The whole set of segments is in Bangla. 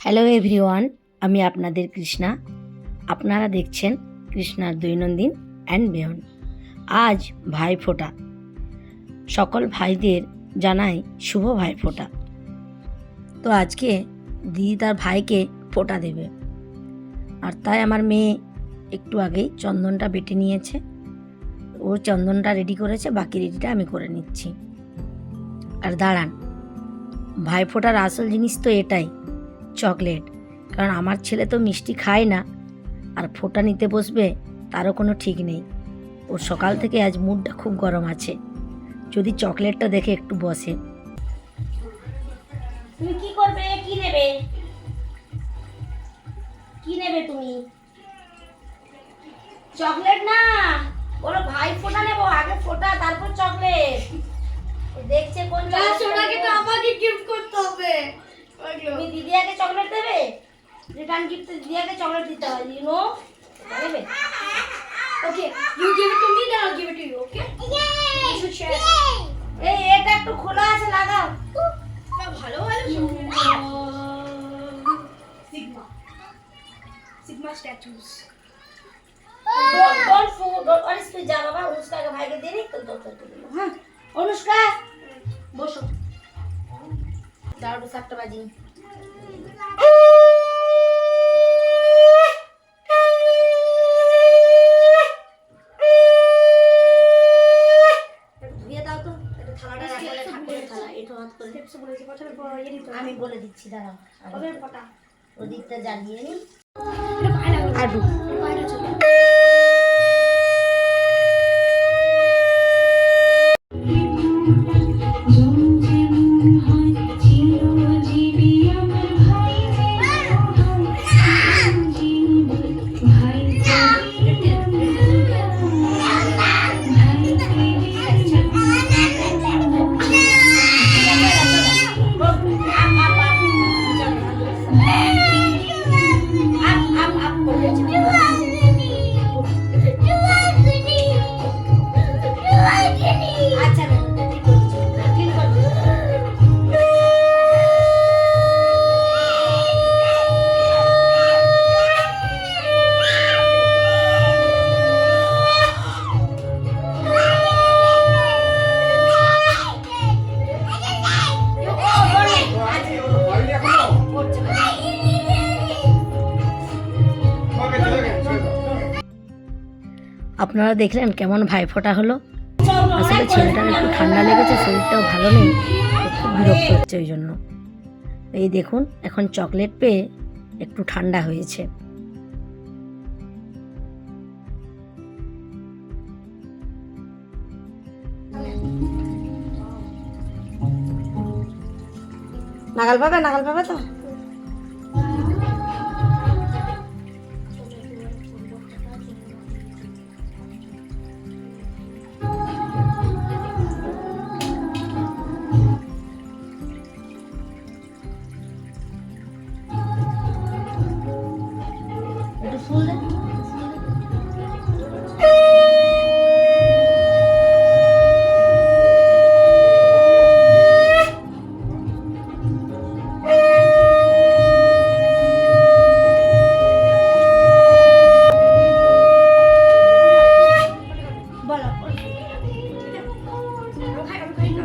হ্যালো এভরিওয়ান, আমি আপনাদের কৃষ্ণা। আপনারা দেখছেন কৃষ্ণার দৈনন্দিন অ্যান্ড বিয়ন্ড। আজ ভাইফোঁটা। সকল ভাইদের জানাই শুভ ভাইফোঁটা। তো আজকে দিদি তার ভাইকে ফোঁটা দেবে, আর তাই আমার মেয়ে একটু আগেই চন্দনটা বেটে নিয়েছে। ও চন্দনটা রেডি করেছে, বাকি রেডিটা আমি করে নিচ্ছি। আর দাঁড়ান, ভাইফোঁটার আসল জিনিস তো এটাই, চকলেট। কারণ আমার ছেলে তো মিষ্টি খায় না, আর ফোঁটা নিতে বসবে তারও কোনো ঠিক নেই। ওর সকাল থেকে আজ মুডটা খুব গরম আছে, যদি চকলেটটা দেখে একটু বসে। তুমি কি করবে? কি নেবে? কি নেবে তুমি? চকলেট না, বলো ভাই ফোঁটা নেবো, আগে ফোঁটা তারপর চকলেট। দেখছে কোন ওটাকে তো আমাকে গিফট করতে হবে। তুমি দিদিয়াকে চকলেট দেবে, রিটার্ন গিফট দিদিয়াকে চকলেট দিতে হয়, ইউ নো। দেবে? Okay, you give it to me, then I'll give it to you. Okay? You should share. এই এটা একটু খোলা আছে, লাগাও। ভালো Sigma statues. ডোন্ট স্পিচ যা বাবা, অনুষ্কাকে ভাইকে দিয়ে নি তো দরকার করে দিল। হ্যাঁ অনুষ্কা, বসো। দাঁড়াও, 7টা বাজি। ধুয়ে দাও তো, এটা থালাটা রাখলে ঠাকুরের থালা, এটা হাত করে আমি বলে দিচ্ছি, দাঁড়াও। ওদের ফটা। ওদিকটা জ্বালিয়ে নি। এটা ভালো লাগে। আডু বাইরে চলে। আপনারা দেখলেন কেমন ভাইফোঁটা হলো। আসলে ছেলেটার একটু ঠান্ডা লেগেছে, শরীরটাও ভালো নেই, ও খুব বিরক্ত হচ্ছে ওই জন্য। এই দেখুন, এখন চকলেট পেয়ে একটু ঠান্ডা হয়েছে। নাগাল পাবে তো। একটু ফুল দে।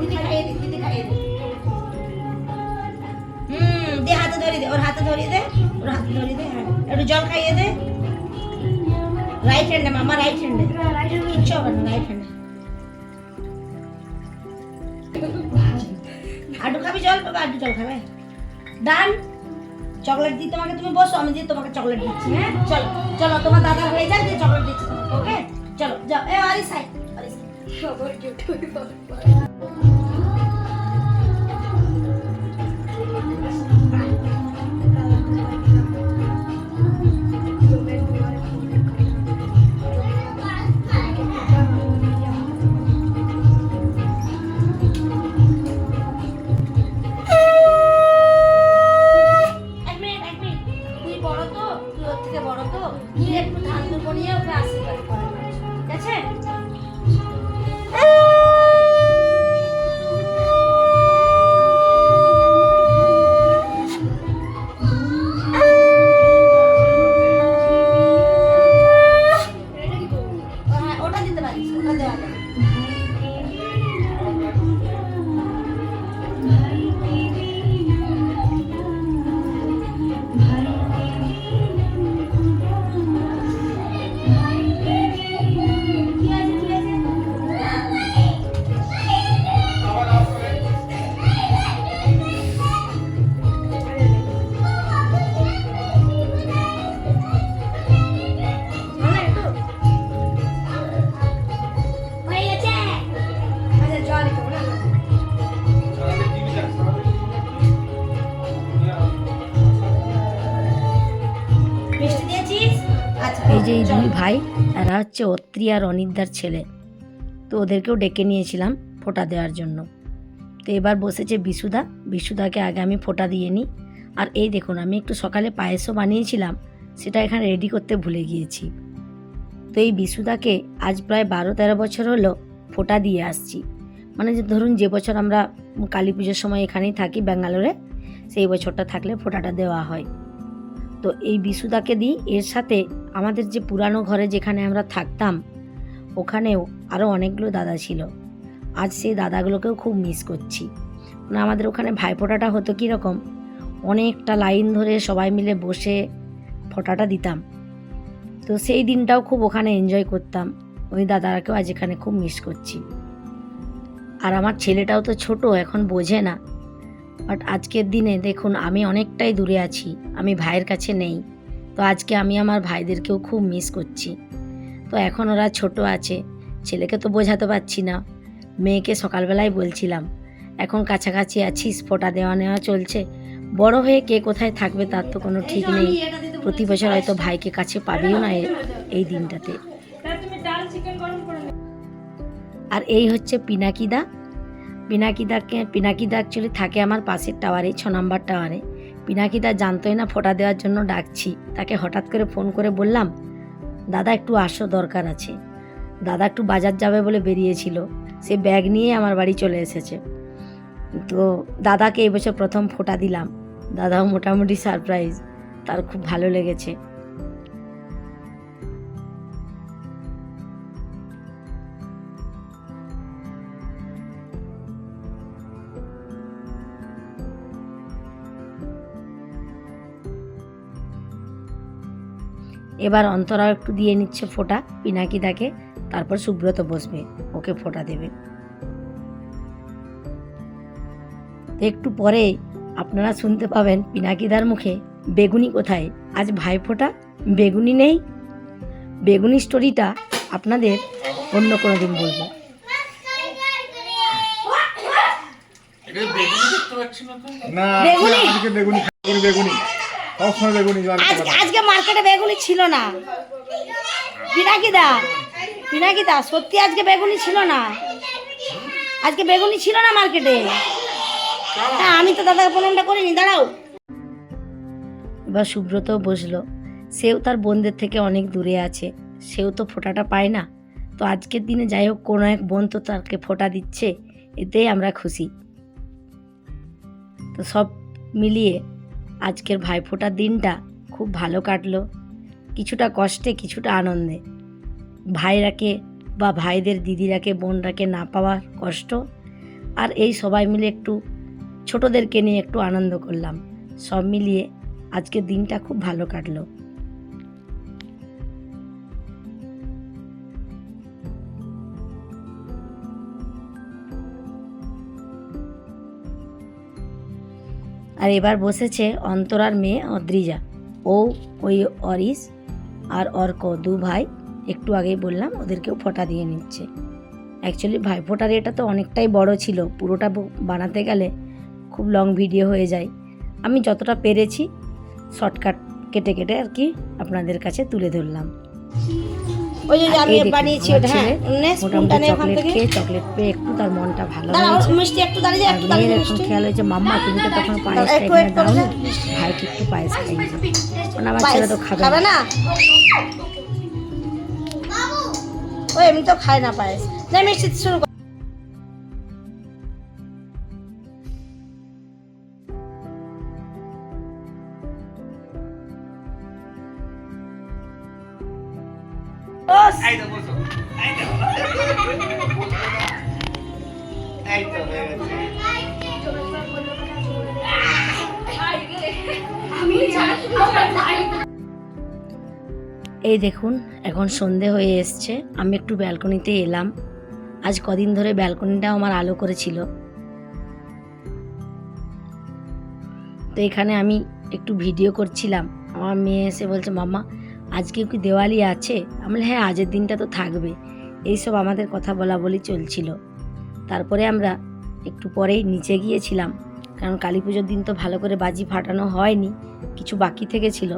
দিদি খাইয়ে দে। দে হাতে ধরিয়ে দে, ওর হাতে ধরিয়ে দে, হ্যাঁ। একটু জল খাইয়ে দে। রাইট হ্যান্ডে মামা, রাইট হ্যান্ডে কিচ্ছু হবে না, রাইট হ্যান্ডে। আডু খাবি জল? বাবা আডু জল খাবে। ডান। চকলেট দিই তোমাকে, তুমি বসো, আমি দিয়ে তোমাকে চকলেট দিচ্ছি। হ্যাঁ চলো চলো, তোমার দাদা হয়ে যাক, দিয়ে চকলেট দিচ্ছি তোমাকে। ওকে চলো যাও। এ আরিস সাই, সবার গিফট হয়ে গেল। এক মিনিট, তুই বড় তো, তুই ওর থেকে বড় তো, তুই একটু ধান দুর্ব নিয়ে ওকে আশীর্বাদ করে, ঠিক আছে? যে এই দুই ভাই, এরা হচ্ছে অত্রি আর অনিদ্রার ছেলে। তো ওদেরকেও ডেকে নিয়েছিলাম ফোঁটা দেওয়ার জন্য। তো এবার বসেছে বিশুদা। বিশুদাকে আগে আমি ফোঁটা দিয়ে নিই। আর এই দেখুন, আমি একটু সকালে পায়েসও বানিয়েছিলাম, সেটা এখানে রেডি করতে ভুলে গিয়েছি। তো এই বিশুদাকে আজ প্রায় 12-13 বছর হলো ফোঁটা দিয়ে আসছি। মানে যে ধরুন, যে বছর আমরা কালী পুজোর সময় এখানেই থাকি ব্যাঙ্গালোরে, সেই বছরটা থাকলে ফোঁটাটা দেওয়া হয়। তো এই বিশুদাকে দিই। এর সাথে আমাদের যে পুরানো ঘরে যেখানে আমরা থাকতাম, ওখানেও আরও অনেকগুলো দাদা ছিল। আজ সেই দাদাগুলোকেও খুব মিস করছি। মানে আমাদের ওখানে ভাইফোঁটাটা হতো কীরকম, অনেকটা লাইন ধরে সবাই মিলে বসে ফোঁটাটা দিতাম। তো সেই দিনটাও খুব ওখানে এনজয় করতাম। ওই দাদারাকেও আজ এখানে খুব মিস করছি। আর আমার ছেলেটাও তো ছোট, এখন বোঝে না। বাট আজকের দিনে দেখুন, আমি অনেকটাই দূরে আছি, আমি ভাইয়ের কাছে নেই। তো আজকে আমি আমার ভাইদেরকেও খুব মিস করছি। তো এখন ওরা ছোট আছে, ছেলেকে তো বোঝাতে পারছি না। মেয়েকে সকালবেলায় বলছিলাম, এখন কাছাকাছি আছিস, ফোঁটা দেওয়া নেওয়া চলছে, বড় হয়ে কে কোথায় থাকবে তার তো কোনো ঠিক নেই। প্রতি বছর হয়তো ভাইকে কাছে পাবেও না এই দিনটাতে। আর এই হচ্ছে পিনাকিদা। পিনাকিদা অ্যাকচুয়ালি থাকে আমার পাশের টাওয়ারে, 6 নম্বর টাওয়ারে। পিনাকিদা জানতোই না ফোঁটা দেওয়ার জন্য ডাকছি। তাকে হঠাৎ করে ফোন করে বললাম, দাদা একটু আসো, দরকার আছে। দাদা একটু বাজার যাবে বলে বেরিয়েছিল, সে ব্যাগ নিয়ে আমার বাড়ি চলে এসেছে। তো দাদাকে এই বছর প্রথম ফোঁটা দিলাম। দাদাও মোটামুটি সারপ্রাইজ, তার খুব ভালো লেগেছে। এবার অন্তরাও একটু দিয়ে নিচ্ছে ফোঁটা পিনাকিদাকে, তারপর সুব্রত বসবে, ওকে ফোঁটা দেবে। একটু পরে আপনারা শুনতে পাবেন পিনাকিদার মুখে, বেগুনি কোথায়? আজ ভাইফোঁটা, বেগুনি নেই। বেগুনি স্টোরিটা আপনাদের অন্য কোনো দিন বলবো। আজকে মার্কেটে বেগুনি ছিল না। পিনাকিদা সত্যি আজকে বেগুনি ছিল না। আজকে বেগুনি ছিল না মার্কেটে। হ্যাঁ, আমি তো দাদাকে প্রণামটা করিনি, দাঁড়াও। এবার সুব্রত বসলো। সেও তার বোনদের থেকে অনেক দূরে আছে, সেও তো ফোঁটাটা পায় না। তো আজকের দিনে যাই হোক, কোনো এক বোন তো তাকে ফোঁটা দিচ্ছে, এতেই আমরা খুশি। তো সব মিলিয়ে আজকের ভাইফোঁটার দিনটা খুব ভালো কাটলো, কিছুটা কষ্টে কিছুটা আনন্দে। ভাইরাকে বা ভাইদের দিদিরাকে বোনরাকে না পাওয়ার কষ্ট, আর এই সবাই মিলে একটু ছোটদেরকে নিয়ে একটু আনন্দ করলাম। সব মিলিয়ে আজকের দিনটা খুব ভালো কাটলো। আর এবার বসেছে অন্তরার মেয়ে অদ্রিজা। ওই অরিস আর অর্ক, 2 ভাই। একটু আগেই বললাম, ওদেরকেও ফোঁটা দিয়ে নিচ্ছে। অ্যাকচুয়ালি ভাইফোঁটার এটা তো অনেকটাই বড় ছিল, পুরোটা বানাতে গেলে খুব লং ভিডিও হয়ে যায়। আমি যতটা পেরেছি শর্টকাট কেটে কেটে আর কি আপনাদের কাছে তুলে ধরলাম। ওই যে আমি বানিয়েছি ওটা, হ্যাঁ, মোটামুটি চকলেট খেয়ে, চকলেট পেয়ে একটু তার মনটা ভালো হয়েছে। মিষ্টি একটু দাঁড়িয়ে একটু দাঁড়িয়ে এরকম খেয়াল হয়েছে, মাম্মা তুমি তো তখন পায়েসটা এখানে দাও না, ভাইকে একটু পায়েস খাইয়েছে। মানে আমার ছেলে তো খাবে না, ও এমনি তো খায় না পায়েস। না, মিষ্টি শুরু কর। এই দেখুন, এখন সন্ধে হয়ে এসছে। আমি একটু ব্যালকনিতে এলাম। আজ কদিন ধরে ব্যালকনিটাও আমার আলো করেছিল। তো এখানে আমি একটু ভিডিও করছিলাম। আমার মেয়ে এসে বলছে, মাম্মা আজকে কি দেওয়ালি আছে? আমি বলি, হ্যাঁ আজের দিনটা তো থাকবে। এইসব আমাদের কথা বলা বলি চলছিল। তারপরে আমরা একটু পরেই নিচে গিয়েছিলাম, কারণ কালী পুজোর দিন তো ভালো করে বাজি ফাটানো হয়নি, কিছু বাকি থেকে ছিল।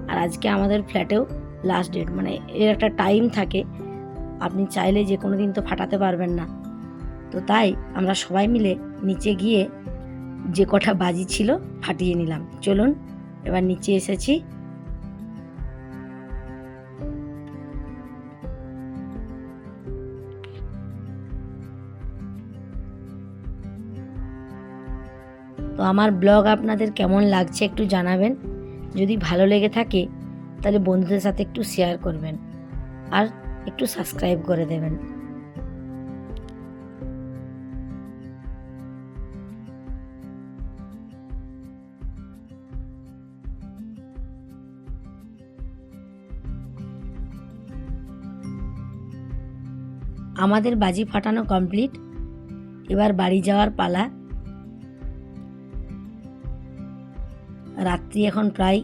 আর আজকে আমাদের ফ্ল্যাটেও লাস্ট ডেট, মানে এর একটা টাইম থাকে, আপনি চাইলে যে কোনো দিন তো ফাটাতে পারবেন না। তো তাই আমরা সবাই মিলে নিচে গিয়ে যে কটা বাজি ছিল ফাটিয়ে নিলাম। চলুন এবার নিচে এসেছি। তো আমার ব্লগ আপনাদের কেমন লাগছে একটু জানাবেন। যদি ভালো লেগে থাকে তাহলে বন্ধুদের সাথে একটু শেয়ার করবেন আর একটু সাবস্ক্রাইব করে দেবেন। আমাদের বাজি ফাটানো কমপ্লিট, এবার বাড়ি যাওয়ার পালা। রাত্রি এখন প্রায়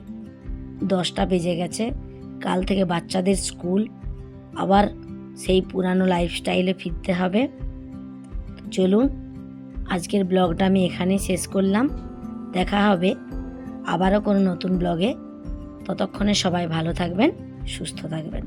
10টা বেজে গেছে। কাল থেকে বাচ্চাদের স্কুল, আবার সেই পুরানো লাইফস্টাইলে ফিরতে হবে। চলুন আজকের ব্লগটা আমি এখানেই শেষ করলাম। দেখা হবে আবারও কোনো নতুন ব্লগে। ততক্ষণে সবাই ভালো থাকবেন, সুস্থ থাকবেন।